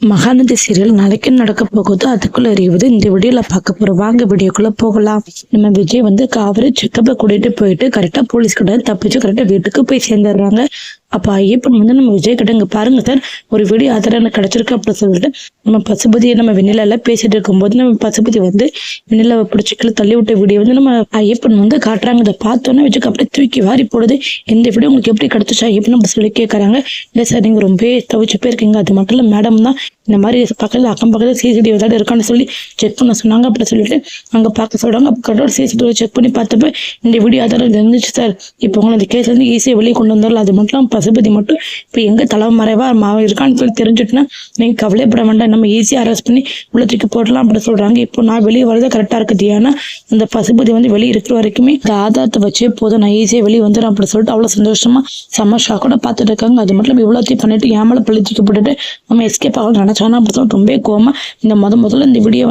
Mahanadi serial நாளைக்கு நடக்க போகுது. அதுக்குள்ள அறிவது இந்த வீடியோல பார்க்க போறோம். வாங்க வீடியோக்குள்ள போகலாம். நம்ம விஜய் காவிரி செக்கப்பை கூட்டிட்டு போயிட்டு கரெக்டா போலீஸ் கிட்ட தப்பிச்சு கரெக்டா வீட்டுக்கு போய் சேர்ந்துடுறாங்க. அப்ப ஐயப்பன் நம்ம விஜய் கிட்ட இங்க பாருங்க சார், ஒரு வீடியோ ஆதாரம் எனக்கு கிடைச்சிருக்கு அப்படின்னு சொல்லிட்டு நம்ம பசுபதியை நம்ம வெண்ணிலால பேசிட்டு இருக்கும்போது நம்ம பசுபதி வெண்ணிலாவை பிடிச்சிக்கல தள்ளி விட்ட வீடியோ நம்ம ஐயப்பன் காட்டுறாங்க. இதை பார்த்தோன்னா விஜய்க்கு அப்படியே தூக்கி வாரி போடுது. இந்த வீடியோ உங்களுக்கு எப்படி கிடைச்சிச்சு ஐயப்பன் அப்படி சொல்லி கேட்கறாங்க. இல்லை சார், நீங்க ரொம்ப தவிச்சு போயிருக்கீங்க, அது மட்டும் இல்லை மேடம் தான் இந்த மாதிரி பக்கத்துல அக்கம் பக்கத்துல சிசிடிவி ஏதாவது இருக்கான்னு சொல்லி செக் பண்ண சொன்னாங்க அப்படின்னு சொல்லிட்டு அங்க பார்க்க சொல்றாங்க. அப்போ கடவுள் சிசிடிவி செக் பண்ணி பார்த்தப்ப இந்த வீடியோ ஆதாரம் இருந்துச்சு சார். இப்போ உங்களை இந்த கேஸ்ல இருந்து ஈஸியாக வெளியே கொண்டு வந்துடலாம். அது மட்டும் பசுபதி மட்டும் இப்போ எங்க தலைமறைவா இருக்கான்னு சொல்லி தெரிஞ்சுட்டுனா நீங்க கவலைப்பட வேண்டாம், நம்ம ஈஸியாக அரெஸ்ட் பண்ணி உள்ள தூக்கி போடலாம் அப்படின்னு சொல்றாங்க. இப்போ நான் வெளியே வரது கரெக்டா இருக்குது. ஏன்னா அந்த பசுபதி வெளியே இருக்கிற வரைக்குமே இந்த ஆதாரத்தை வச்சே போதும், நான் ஈஸியாக வெளியே வந்துடும் அப்படின்னு சொல்லிட்டு அவ்வளவு சந்தோஷமா செம்ம ஷாக்கோட பார்த்துட்டு இருக்காங்க. அது மட்டும் இவ்வளோத்தையும் பண்ணிட்டு ஏமால பள்ளி தூக்கி போட்டுட்டு நம்ம எஸ்கேப் ஆகலாம் நினைச்சானா அப்படி சொல்லிட்டு ரொம்ப கோவமா இந்த முதல்ல இந்த வீடியோ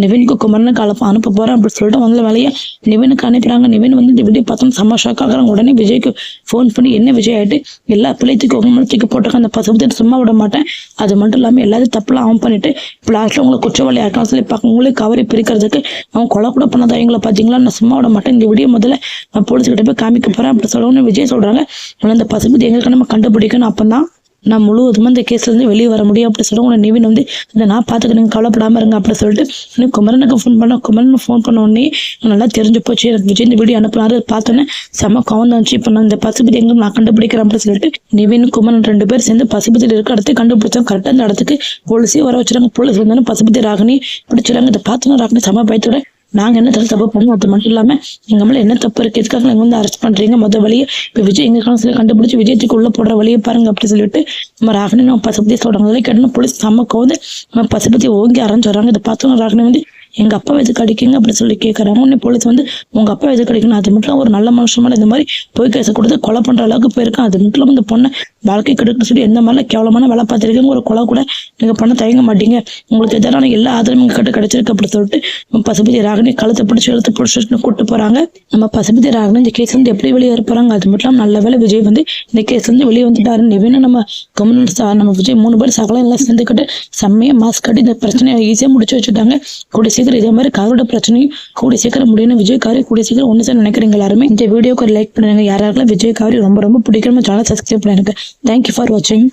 நிவினுக்கு குமரனுக்கு அனுப்ப போறேன் அப்படின்னு சொல்லிட்டு முதல்ல வேலையை நிவினுக்கு அனுப்புறாங்க. நிவின் இந்த வீடியோ பார்த்தோம் செம்ம ஷாக் ஆகுறாங்க. உடனே விஜய்க்கு ஃபோன் பண்ணி என்ன விஜய் ஆயிட்டு எல்லா பிள்ளைத்துக்கு தூக்கி போட்டாங்க. அந்த பசுபதி சும்மா விட மாட்டேன், அது மட்டும் இல்லாமல் எல்லாத்தையும் தப்புலாம் அவன் பண்ணிட்டு இப்போ லாஸ்ட்ல உங்களை குற்றவாளியா இருக்கான்னு சொல்லி பார்க்க உங்களுக்கு கவரை பிரிக்கிறதுக்கு அவன் கொலை கூட பண்ணாதான் எங்களை பார்த்தீங்களா, நான் சும்மா விட மாட்டேன், இந்த வீடியோ முதல்ல நான் போலீஸ்கிட்ட போய் காமிக்க போறேன் அப்படி சொல்லணும்னு விஜய் சொல்றாங்க. அந்த பசுபதி எங்களுக்கு நம்ம கண்டுபிடிக்கணும், அப்பதான் நான் முழுவதுமா இந்த கேஸ்ல இருந்து வெளியே வர முடியும் அப்படி சொல்ல உங்களை நிவின் இதை நான் பார்த்துக்க நீங்க கவலைப்படாம இருங்க அப்படி சொல்லிட்டு குமரனுக்கு ஃபோன் பண்ண ஃபோன் பண்ண உடனே நல்லா தெரிஞ்சு போச்சு. எனக்கு விஜய் இந்த வீடியோ அனுப்புனாரு, பார்த்தோன்னே செம கவனம் வந்துச்சு. இப்போ நான் இந்த பசுபதி எங்க நான் கண்டுபிடிக்கிறேன் அப்படின்னு சொல்லிட்டு நிவின் குமரன் 2 பேர் சேர்ந்து பசுபதியில் இருக்க இடத்துக்கு கண்டுபிடிச்சோம். கரெக்டாக அந்த இடத்துக்கு போலீஸே வர வச்சுறாங்க. போலீஸ் வந்தாலும் பசுபதி ராகினி பிடிச்சிடாங்க. இதை பார்த்தோன்னா ராகினி செம பயத்தோட நாங்க என்ன தப்பு பண்ணோம், அது மட்டும் இல்லாம எங்க மேல என்ன தப்பு இருக்கு, எதுக்காக எங்க அரெஸ்ட் பண்றீங்க, முதல் வழியை இப்ப விஜய் எங்க காலத்துல கண்டுபிடிச்சு விஜயத்துக்கு உள்ள போடுற வழியை பாருங்க அப்படி சொல்லிட்டு நம்ம ராகினி நம்ம பசுபதி சொல்றாங்க. கேட்டோம் போலீஸ் சமக்க நம்ம பசுபதி ஓங்கி ஆரம்பிச்சுறாங்க. இதை பார்த்தோம் ராகினி எங்க அப்பா எதுக்கு அடிக்கீங்க அப்படின்னு சொல்லி கேட்கறாங்க. உடனே போலீஸ் உங்க அப்பா எதுக்கு அடிக்கணும், அது மட்டும் ஒரு நல்ல மனுஷமான இந்த மாதிரி போய் கேச கொடுத்து கொலை பண்ற அளவுக்கு போயிருக்கேன், அது மட்டும் இந்த பொண்ணை வாழ்க்கை கெடுக்குன்னு சொல்லி எந்த மாதிரிலாம் கேவலமான வேலை பார்த்துருக்கீங்க, ஒரு கொலை கூட நீங்க பண்ண தயங்க மாட்டீங்க, உங்களுக்கு எதிரான எல்லா ஆதரவும் எங்க கிட்ட கிடைச்சிருக்கு அப்படின்னு சொல்லிட்டு நம்ம பசுபதி ராகினி கழுத்தை பிடிச்சி கூப்பிட்டு போறாங்க. நம்ம பசுபதி ராகினி இந்த கேஸ் எப்படி வெளியே இருப்பாங்க. அது மட்டும் இல்லாமல் நல்ல வேலை விஜய் இந்த கேஸ் வெளியே வந்துட்டாரு. நிவின நம்ம கம்யூனிஸ்ட் நம்ம விஜய் 3 பேர் சகலம் எல்லாம் சேர்ந்துக்கிட்டு செம்மையா மாஸ்க் கட்டி இந்த பிரச்சனையை ஈஸியா முடிச்சு வச்சுட்டாங்க. கூடிய சீக்கிரம் இதே மாதிரி காரோட பிரச்சனையும் கூடிய சீக்கிரம் முடியும். விஜய் காரி கூடிய சீக்கிரம் ஒன்று சார் நினைக்கிறீங்க எல்லாருமே. இந்த வீடியோக்கு லைக் பண்ணுங்க. யாராருக்கெல்லாம் விஜய் காரி ரொம்ப ரொம்ப பிடிக்கும் சேனல் சப்ஸ்கிரைப் பண்ணுங்க. தேங்க்யூ ஃபார் வாட்சிங்.